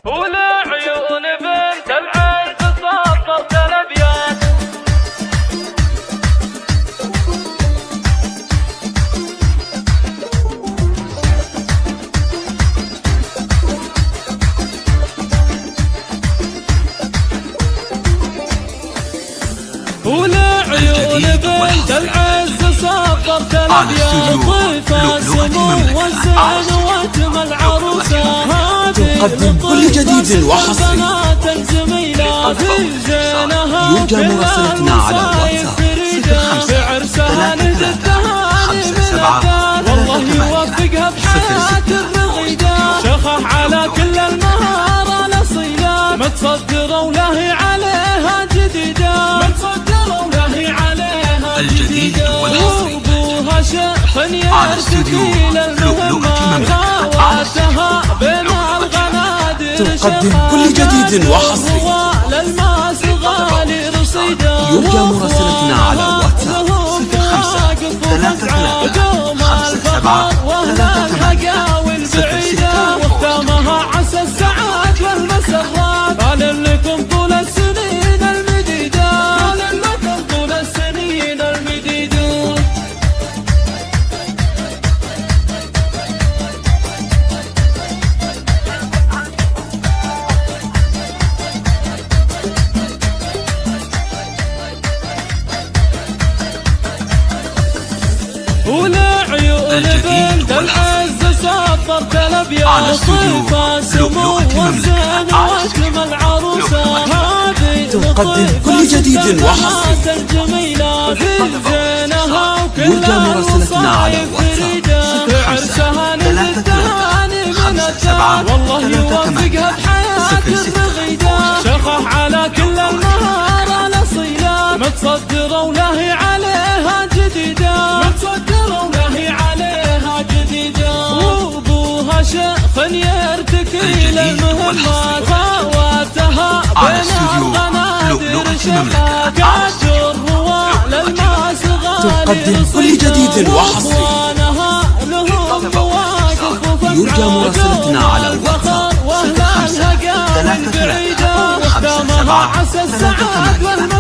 ولا عيون بنت العز صفرت الابيات. ولا عيون بنت العز صفرت الابيات. ضيفة سمو والزين واجمل عروسه تقدم كل جديد وحصري. يرجى مراسلتنا على الواتساب 0533 والله يوفقها بحياة الرغيدة. شخح على كل المهارة الأصيلة، متصدرة ولاهي عليها جديدة. متصدرة ولاهي عليها جديدة. وابوها شيخ يرتقي للمهمة. خواتها بين تقدم كل جديد وحصري. يرجى مراسلتنا على الواتساب 0533 واختامها عسى السعاد والمسرات. قال لكم طول السنين المديدة. قال لكم طول السنين المديدة. ولا عيون بنت العز صفرت الابيات. ضيفة سمو والزين واجمل عروسه. هذه تقدم كل جديد وحصري. الجميلة في زينها وكل يرجى مراسلتنا على الواتساب 0533 من الدار. والله يوفقها بحياة الرغيدة. شخح على كل المهارة الأصيلة، متصدرة ولاهي عليها جديدة. متصدرة ولاهي عليها جديدة. وابوها شيخ يرتقي للمهمة. خواتها بين الغنادر شخا. قد الرواء للماس غالي. تقدم كل جديد وحصري. يرجى مراسلتنا على الواتساب 0533 واختامها عسى السعاد والمسرات.